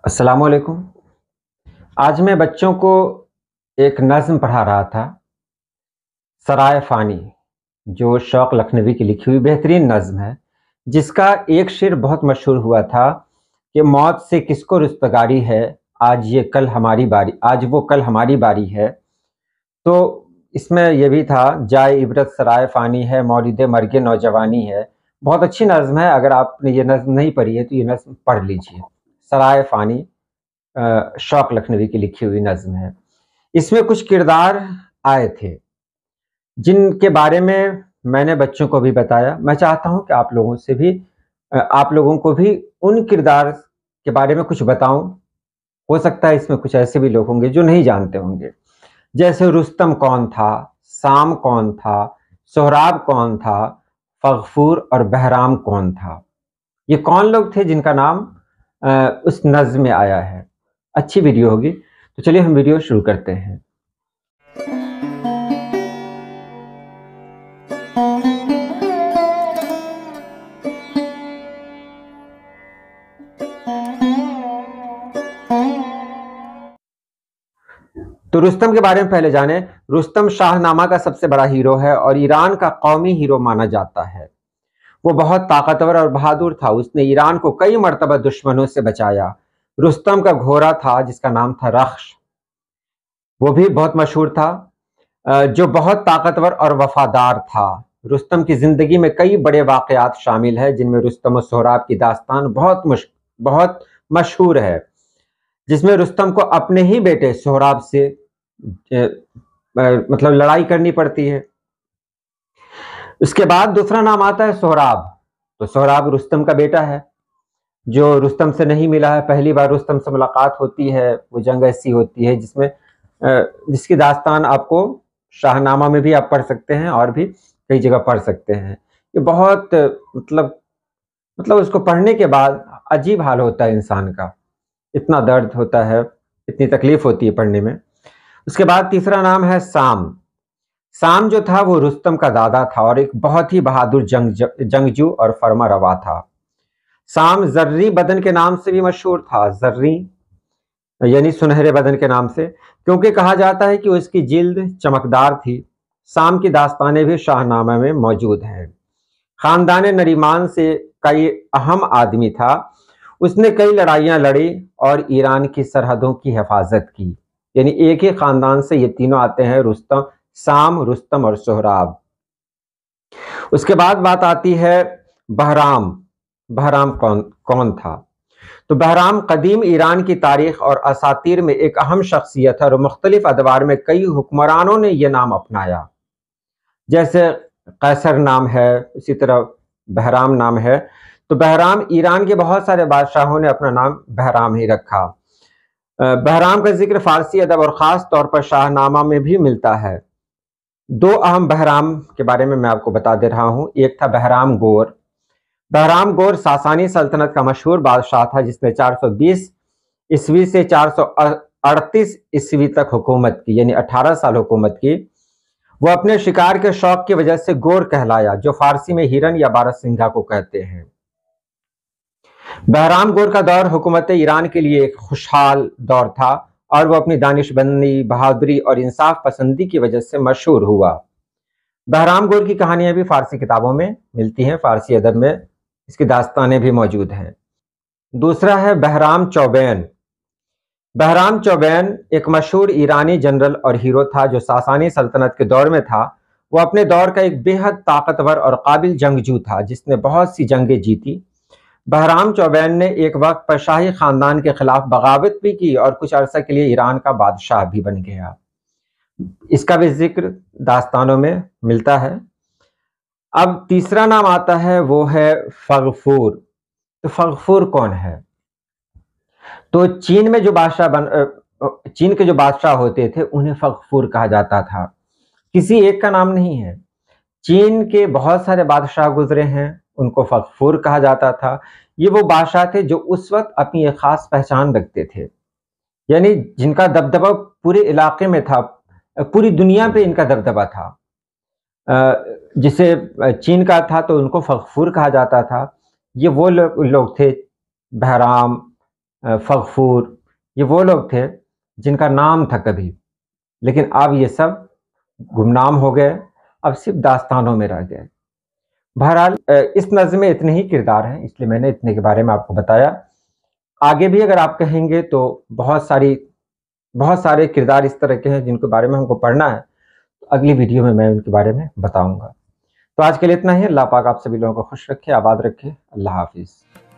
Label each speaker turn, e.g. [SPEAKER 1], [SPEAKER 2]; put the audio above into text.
[SPEAKER 1] السلام علیکم۔ آج میں بچوں کو ایک نظم پڑھا رہا تھا، سرائے فانی، جو شوق لکھنوی کی لکھی ہوئی بہترین نظم ہے، جس کا ایک شعر بہت مشہور ہوا تھا کہ موت سے کس کو رستگاری ہے، آج وہ کل ہماری باری ہے۔ تو اس میں یہ بھی تھا، جائے عبرت سرائے فانی ہے، مولد مرگ نوجوانی ہے۔ بہت اچھی نظم ہے، اگر آپ نے یہ نظم نہیں پڑھی ہے تو یہ نظم پڑھ لیجیے۔ سرائے فانی شوق لکھنوی کی لکھی ہوئی نظم ہے۔ اس میں کچھ کردار آئے تھے جن کے بارے میں نے بچوں کو بھی بتایا۔ میں چاہتا ہوں کہ آپ لوگوں کو بھی ان کردار کے بارے میں کچھ بتاؤں۔ ہو سکتا ہے اس میں کچھ ایسے بھی لوگ ہوں گے جو نہیں جانتے ہوں گے، جیسے رستم کون تھا، سام کون تھا، سہراب کون تھا، فغفور اور بہرام کون تھا۔ یہ کون لوگ تھے جن کا نام اس نظم میں آیا ہے۔ اچھی ویڈیو ہوگی، تو چلیے ہم ویڈیو شروع کرتے ہیں۔ تو رستم کے بارے میں پہلے جانیں۔ رستم شاہ نامہ کا سب سے بڑا ہیرو ہے اور ایران کا قومی ہیرو مانا جاتا ہے۔ وہ بہت طاقتور اور بہادر تھا، اس نے ایران کو کئی مرتبہ دشمنوں سے بچایا۔ رستم کا گھوڑا تھا جس کا نام تھا رخش، وہ بھی بہت مشہور تھا، جو بہت طاقتور اور وفادار تھا۔ رستم کی زندگی میں کئی بڑے واقعات شامل ہیں، جن میں رستم و سہراب کی داستان بہت مشہور ہے، جس میں رستم کو اپنے ہی بیٹے سہراب سے لڑائی کرنی پڑتی ہے۔ اس کے بعد دوسرا نام آتا ہے سہراب۔ تو سہراب رستم کا بیٹا ہے جو رستم سے نہیں ملا ہے۔ پہلی بار رستم سے ملاقات ہوتی ہے، وہ جنگ ایسی ہوتی ہے جس کی داستان آپ کو شاہ نامہ میں بھی آپ پڑھ سکتے ہیں اور بھی کئی جگہ پڑھ سکتے ہیں۔ یہ بہت اس کو پڑھنے کے بعد عجیب حال ہوتا ہے انسان کا، اتنا درد ہوتا ہے، اتنی تکلیف ہوتی ہے پڑھنے میں۔ اس کے بعد تیسرا نام ہے سام۔ سام جو تھا وہ رستم کا دادا تھا اور ایک بہت ہی بہادر جنگجو اور فرما روا تھا۔ سام زرری بدن کے نام سے بھی مشہور تھا، زرری یعنی سنہرے بدن کے نام سے، کیونکہ کہا جاتا ہے کہ اس کی جلد چمکدار تھی۔ سام کی داستانیں بھی شاہ نامہ میں موجود ہیں۔ خاندان نریمان سے کئی اہم آدمی تھا، اس نے کئی لڑائیاں لڑی اور ایران کی سرحدوں کی حفاظت کی۔ یعنی ایک ہی خاندان سے یہ تینوں آتے ہیں، سام، رستم اور سہراب۔ اس کے بعد بات آتی ہے بہرام۔ بہرام کون تھا؟ تو بہرام قدیم ایران کی تاریخ اور اساطیر میں ایک اہم شخصیت ہے اور مختلف ادوار میں کئی حکمرانوں نے یہ نام اپنایا۔ جیسے قیصر نام ہے، اسی طرح بہرام نام ہے۔ تو بہرام، ایران کے بہت سارے بادشاہوں نے اپنا نام بہرام ہی رکھا۔ بہرام کا ذکر فارسی ادب اور خاص طور پر شاہ نامہ میں بھی ملتا ہے۔ دو اہم بہرام کے بارے میں آپ کو بتا دے رہا ہوں۔ ایک تھا بہرام گور۔ بہرام گور ساسانی سلطنت کا مشہور بادشاہ تھا، جس نے 420 عیسوی سے 438 عیسوی تک حکومت کی، یعنی 18 سال حکومت کی۔ وہ اپنے شکار کے شوق کی وجہ سے گور کہلایا، جو فارسی میں ہرن یا بارہسنگھا کو کہتے ہیں۔ بہرام گور کا دور حکومت ایران کے لیے ایک خوشحال دور تھا اور وہ اپنی دانش مندی، بہادری اور انصاف پسندی کی وجہ سے مشہور ہوا۔ بہرام گور کی کہانیاں بھی فارسی کتابوں میں ملتی ہیں، فارسی ادب میں اس کی داستانیں بھی موجود ہیں۔ دوسرا ہے بہرام چوبین۔ بہرام چوبین ایک مشہور ایرانی جنرل اور ہیرو تھا جو ساسانی سلطنت کے دور میں تھا۔ وہ اپنے دور کا ایک بے حد طاقتور اور قابل جنگجو تھا جس نے بہت سی جنگیں جیتی۔ بہرام چوبین نے ایک وقت پر شاہی خاندان کے خلاف بغاوت بھی کی اور کچھ عرصہ کے لیے ایران کا بادشاہ بھی بن گیا۔ اس کا بھی ذکر داستانوں میں ملتا ہے۔ اب تیسرا نام آتا ہے، وہ ہے فغفور۔ تو فغفور کون ہے؟ تو چین کے جو بادشاہ ہوتے تھے انہیں فغفور کہا جاتا تھا، کسی ایک کا نام نہیں ہے۔ چین کے بہت سارے بادشاہ گزرے ہیں، ان کو فغفور کہا جاتا تھا۔ یہ وہ بادشاہ تھے جو اس وقت اپنی ایک خاص پہچان رکھتے تھے، یعنی جن کا دبدبہ پورے علاقے میں تھا، پوری دنیا پہ ان کا دبدبہ تھا۔ جسے چین کا تھا تو ان کو فغفور کہا جاتا تھا۔ یہ وہ لوگ تھے، بہرام، فغفور، یہ وہ لوگ تھے جن کا نام تھا کبھی، لیکن اب یہ سب گمنام ہو گئے، اب صرف داستانوں میں رہ گئے۔ بہرحال اس نظم میں اتنے ہی کردار ہیں، اس لیے میں نے اتنے کے بارے میں آپ کو بتایا۔ آگے بھی اگر آپ کہیں گے تو بہت سارے کردار اس طرح کے ہیں جن کے بارے میں ہم کو پڑھنا ہے، اگلی ویڈیو میں ان کے بارے میں بتاؤں گا۔ تو آج کے لیے اتنا ہی۔ اللہ پاک آپ سبھی لوگوں کو خوش رکھے، آباد رکھے۔ اللہ حافظ۔